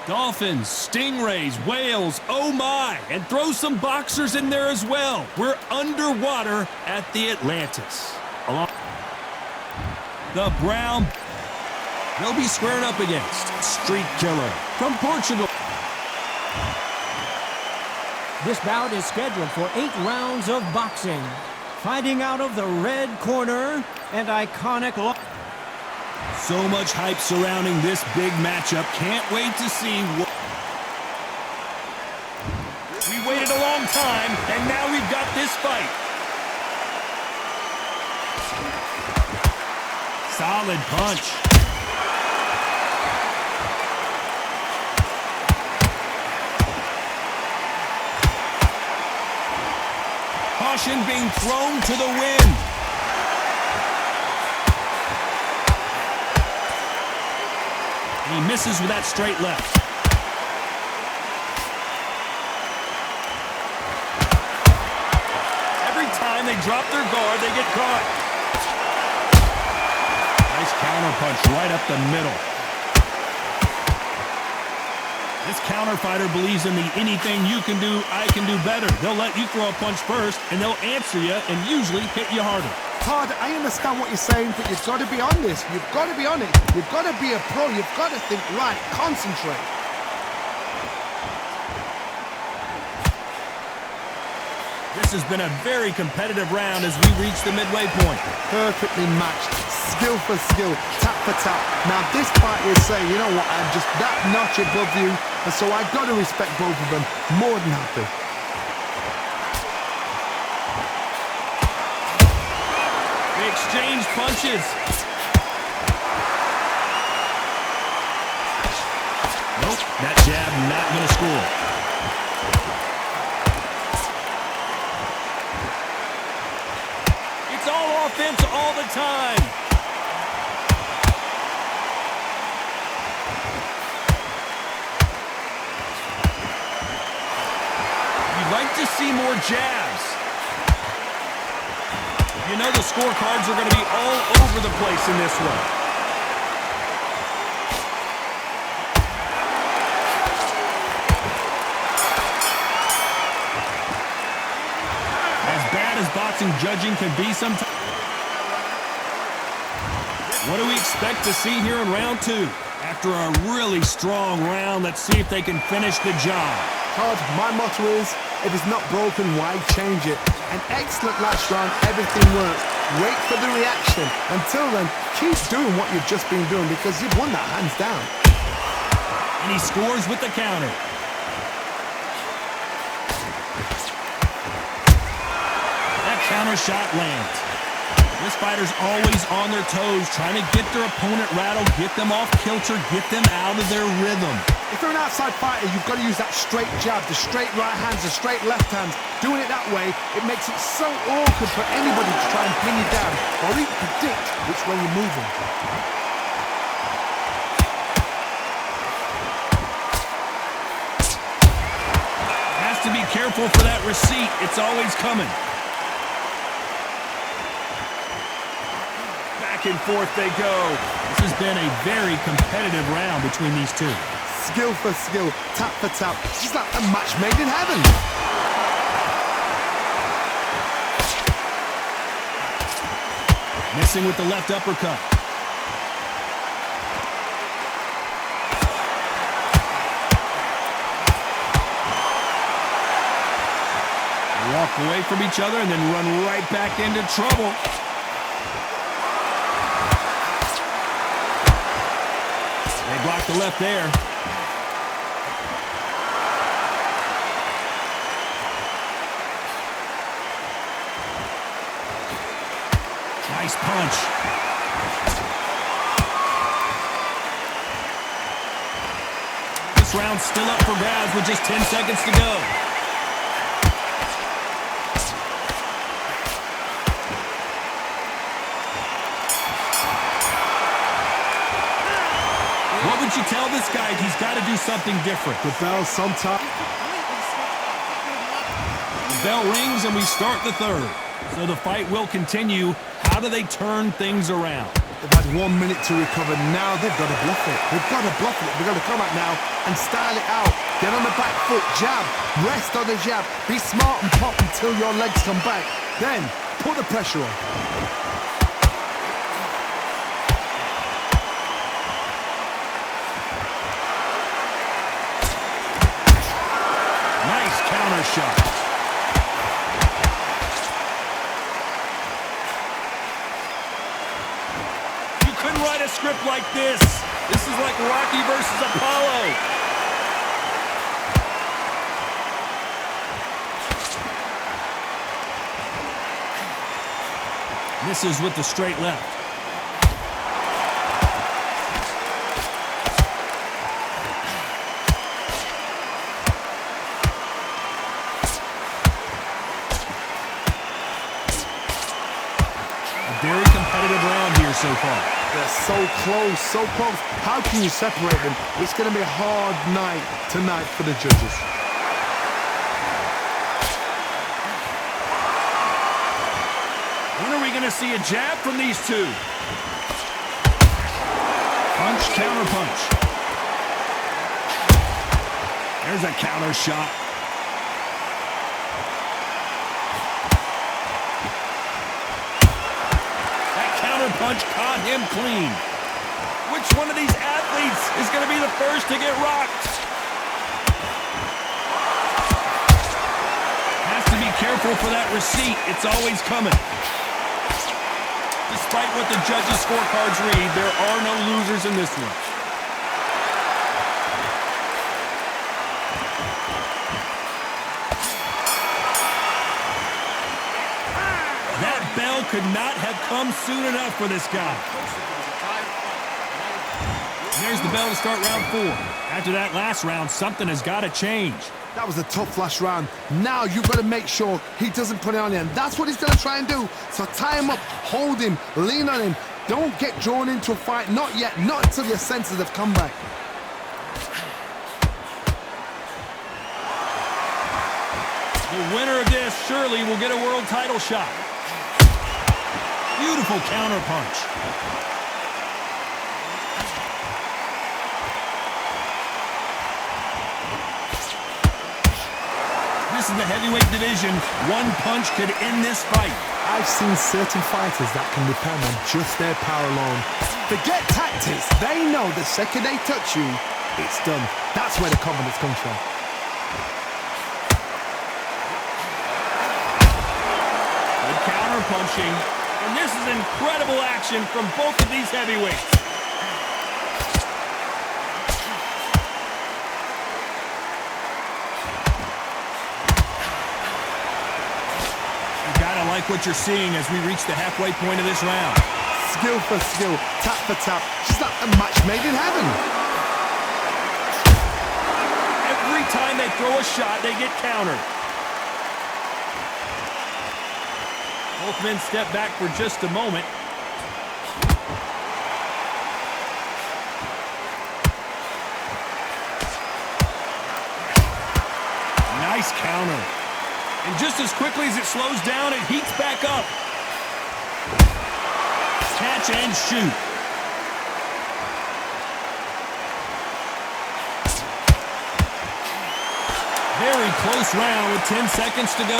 Dolphins, stingrays, whales, oh my, and throw some boxers in there as well. We're underwater at the Atlantis. The Brown, they'll be squaring up against Street Killer from Portugal. This bout is scheduled for 8 rounds of boxing. Fighting out of the red corner, and iconic... So much hype surrounding this big matchup. Can't wait to see what... We waited a long time, and now we've got this fight. Solid punch. Caution being thrown to the wind. He misses with that straight left. Every time they drop their guard, they get caught. Nice counter punch right up the middle. This counter fighter believes in the anything you can do, I can do better. They'll let you throw a punch first, and they'll answer you and usually hit you harder. Todd, I understand what you're saying, but you've got to be on this. You've got to be on it. You've got to be a pro. You've got to think right. Concentrate. This has been a very competitive round as we reach the midway point. Perfectly matched. Skill for skill. Tap for tap. Now this fighter is saying, you know what, I'm just that notch above you, and so I've got to respect both of them. More than happy. Exchange punches. Nope, that jab not gonna score. It's all offense all the time. You'd like to see more jabs. You know the scorecards are going to be all over the place in this one. As bad as boxing judging can be sometimes. What do we expect to see here in round 2? After a really strong round, let's see if they can finish the job. Todd, my motto is, if it's not broken, why change it? An excellent last round, everything works. Wait for the reaction. Until then, keep doing what you've just been doing because you've won that hands down. And he scores with the counter. That counter shot lands. This fighter's always on their toes, trying to get their opponent rattled, get them off kilter, get them out of their rhythm. If you're an outside fighter, you've got to use that straight jab, the straight right hands, the straight left hands. Doing it that way, it makes it so awkward for anybody to try and pin you down or even predict which way you're moving. Has to be careful for that receipt. It's always coming. Back and forth they go. This has been a very competitive round between these two. Skill for skill, tap for tap. It's just like a match made in heaven. Missing with the left uppercut. They walk away from each other and then run right back into trouble. They block the left there. Nice punch. This round's still up for grabs with just 10 seconds to go. What would you tell this guy? He's got to do something different. The bell sometime. The bell rings and we start the third. So the fight will continue. How do they turn things around? They've had 1 minute to recover. Now they've got to bluff it. They've got to bluff it. They've got to come out now and style it out. Get on the back foot, jab, rest on the jab. Be smart and pop until your legs come back. Then put the pressure on. Nice counter shot. You couldn't write a script like this. This is like Rocky versus Apollo. Misses with the straight left. A very competitive round here so far. They're so close, so close. How can you separate them? It's going to be a hard night tonight for the judges. When are we going to see a jab from these two? Punch, counter punch. There's a counter shot. That counter punch caught him clean. Which one of these athletes is going to be the first to get rocked? Has to be careful for that receipt. It's always coming. Despite what the judges' scorecards read, there are no losers in this one. That bell could not have come soon enough for this guy. There's the bell to start round 4. After that last round, something has got to change. That was a tough last round. Now you've got to make sure he doesn't put it on you. And that's what he's going to try and do. So tie him up, hold him, lean on him. Don't get drawn into a fight. Not yet. Not until your senses have come back. The winner of this surely will get a world title shot. Beautiful counter punch. This is the heavyweight division. One punch could end this fight. I've seen certain fighters that can depend on just their power alone. Forget tactics. They know the second they touch you, it's done. That's where the confidence comes from. Good counter punching. And this is incredible action from both of these heavyweights. I like what you're seeing as we reach the halfway point of this round. Skill for skill, tap for tap, just like a match made in heaven. Every time they throw a shot, they get countered. Both men step back for just a moment. Nice counter. And just as quickly as it slows down, it heats back up. Catch and shoot. Very close round with 10 seconds to go.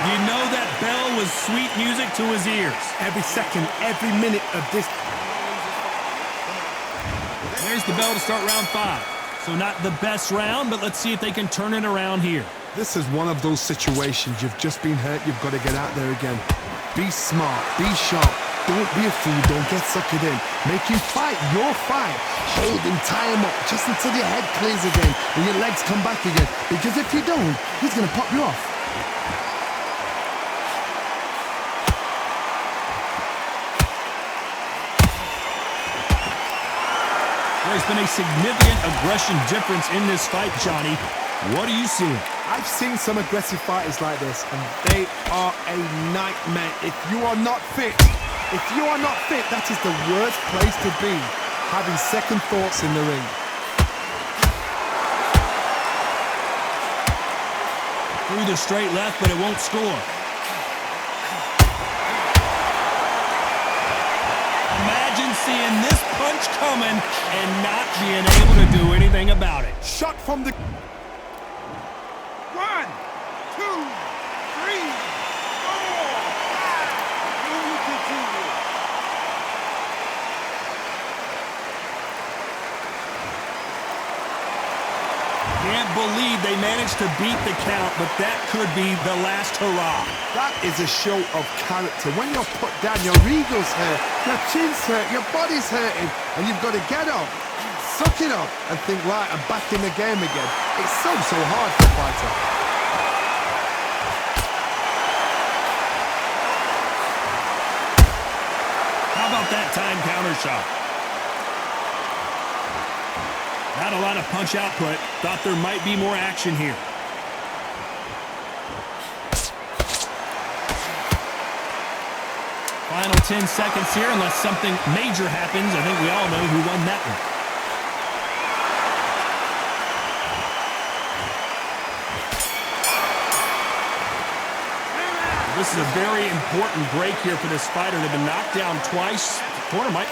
You know that bell was sweet music to his ears. Every second, every minute of this. There's the bell to start round 5. So not the best round, but let's see if they can turn it around here. This is one of those situations. You've just been hurt. You've got to get out there again. Be smart. Be sharp. Don't be a fool. Don't get suckered in. Make him fight your fight. Hold him, tie him up just until your head clears again and your legs come back again. Because if you don't, he's going to pop you off. There's been a significant aggression difference in this fight, Johnny. What are you seeing? I've seen some aggressive fighters like this, and they are a nightmare. If you are not fit, that is the worst place to be, having second thoughts in the ring. Through the straight left, but it won't score. Imagine seeing this punch coming and not being able to do anything about it. Shot from the... 1, 2, 3, 4, 5. Can't believe they managed to beat the count, but that could be the last hurrah. That is a show of character. When you're put down, your ego's hurt, your chin's hurt, your body's hurting, and you've got to get up, suck it up, and think, right, I'm back in the game again. It's so hard for a fighter. How about that time counter shot? Not a lot of punch output. Thought there might be more action here. Final 10 seconds here, unless something major happens. I think we all know who won that one. This is a very important break here for this fighter. They've been knocked down twice. The corner might...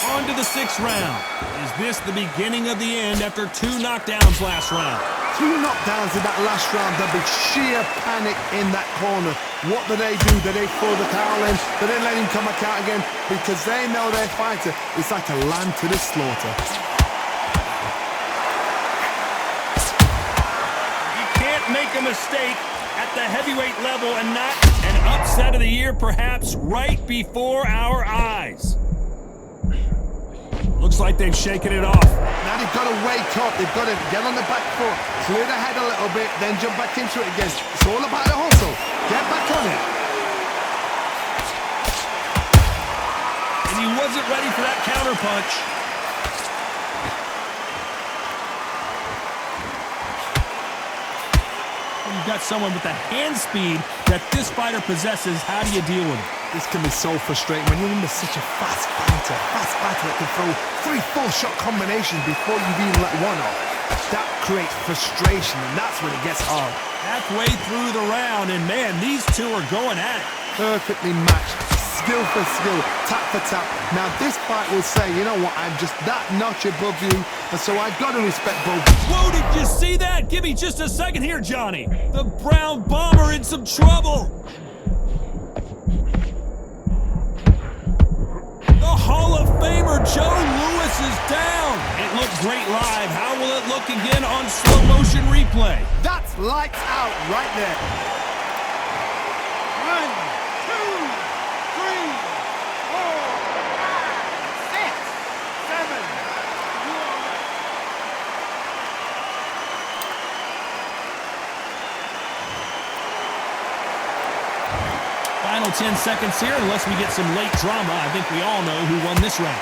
On to the 6th round. Is this the beginning of the end after 2 knockdowns last round? 2 knockdowns in that last round. There'll be sheer panic in that corner. What do? Do they throw the towel in? Do they let him come back out again? Because they know their fighter is like a lamb to the slaughter. You can't make a mistake at the heavyweight level and not an upset of the year, perhaps right before our eyes. Looks like they've shaken it off. Now they've got to wake up. They've got to get on the back foot, clear the head a little bit, then jump back into it again. It's all about the hustle. Get back on it. And he wasn't ready for that counter punch. When you've got someone with the hand speed that this fighter possesses, how do you deal with it? This can be so frustrating when you're under such a fast fighter that can throw 3-4 shot combinations before you've even let one off. That creates frustration, and that's when it gets hard. Halfway through the round, and man, these two are going at it. Perfectly matched, skill for skill, tap for tap. Now this fight will say, you know what, I'm just that notch above you, and so I've got to respect both. Whoa, did you see that? Give me just a second here, Johnny. The Brown Bomber in some trouble. The Hall of Famer Joe Louis is down. It looked great live. How will it look again on slow motion replay? That's lights out right there. 1, 2, 3, 4, 5, 6, 7. Final 10 seconds here, unless we get some late drama. I think we all know who won this round.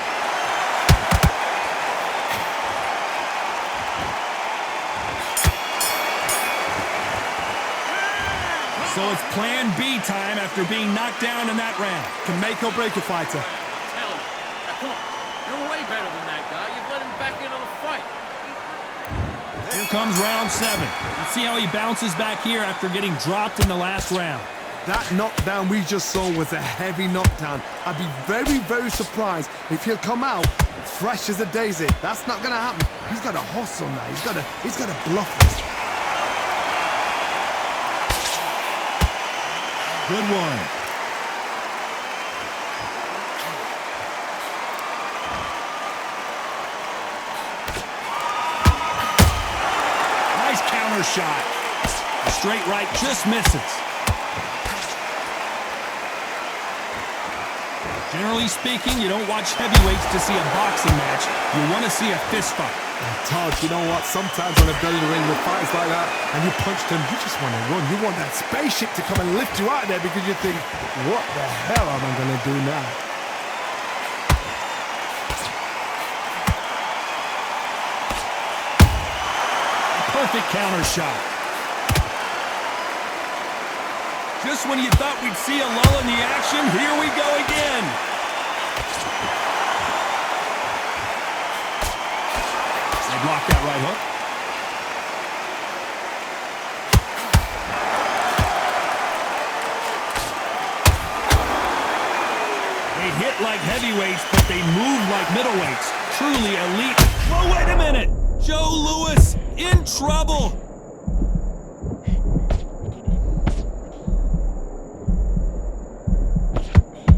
So it's plan B time after being knocked down in that round. Can make or break a fighter. Tell him. Now, come on. You're way better than that guy. You've let him back into the fight. Here comes round 7. Let's see how he bounces back here after getting dropped in the last round. That knockdown we just saw was a heavy knockdown. I'd be very, very surprised if he'll come out fresh as a daisy. That's not gonna happen. He's got to hustle now. He's got to bluff this. Good one. Nice counter shot. A straight right just misses. Generally speaking, you don't watch heavyweights to see a boxing match. You want to see a fist fight. Todd, you know what? Sometimes when I've done in the ring with fights like that, and you punched him, you just want to run. You want that spaceship to come and lift you out of there because you think, what the hell am I going to do now? Perfect counter shot. Just when you thought we'd see a lull in the action, here we go again. They block that right hook. look like heavyweights, but they move like middleweights. Truly elite. Whoa, wait a minute! Joe Louis in trouble!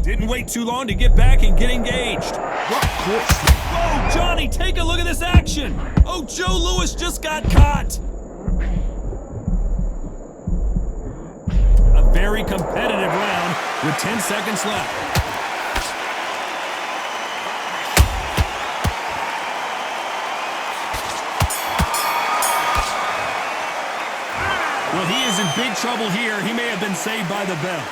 Didn't wait too long to get back and get engaged. What course? Whoa, Johnny, take a look at this action! Oh, Joe Louis just got caught! A very competitive round with 10 seconds left. Well, he is in big trouble here. He may have been saved by the bell.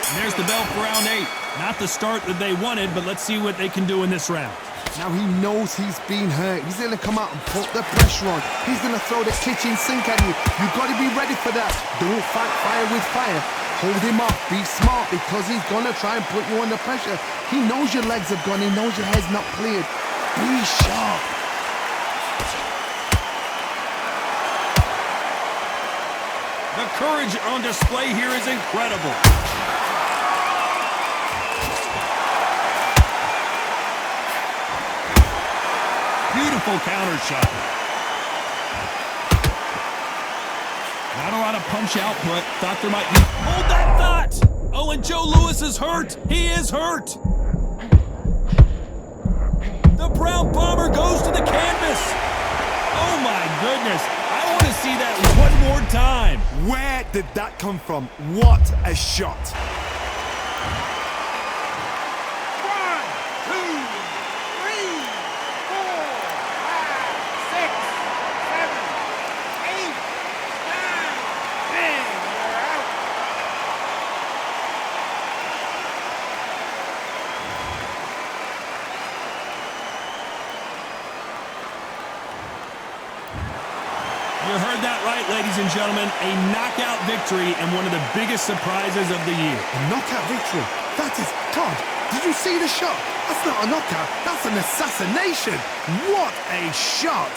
And there's the bell for round 8. Not the start that they wanted, but let's see what they can do in this round. Now he knows he's been hurt. He's going to come out and put the pressure on. He's going to throw the kitchen sink at you. You've got to be ready for that. Don't fight fire with fire. Hold him off. Be smart because he's going to try and put you under pressure. He knows your legs have gone. He knows your head's not cleared. Be sharp. The courage on display here is incredible. Beautiful counter shot. Not a lot of punch output. Thought there might be. Hold that thought! Oh, and Joe Louis is hurt. He is hurt. The Brown Bomber goes to the canvas. Oh my goodness. I want to see that one more time. Where did that come from? What a shot. 1, 2, 3, 4, 5, 6, 7, 8, 9, 10. You're out. You heard that right, ladies and gentlemen. A knockout victory and one of the biggest surprises of the year. A knockout victory. That is, Todd, did you see the shot? That's not a knockout. That's an assassination. What a shot.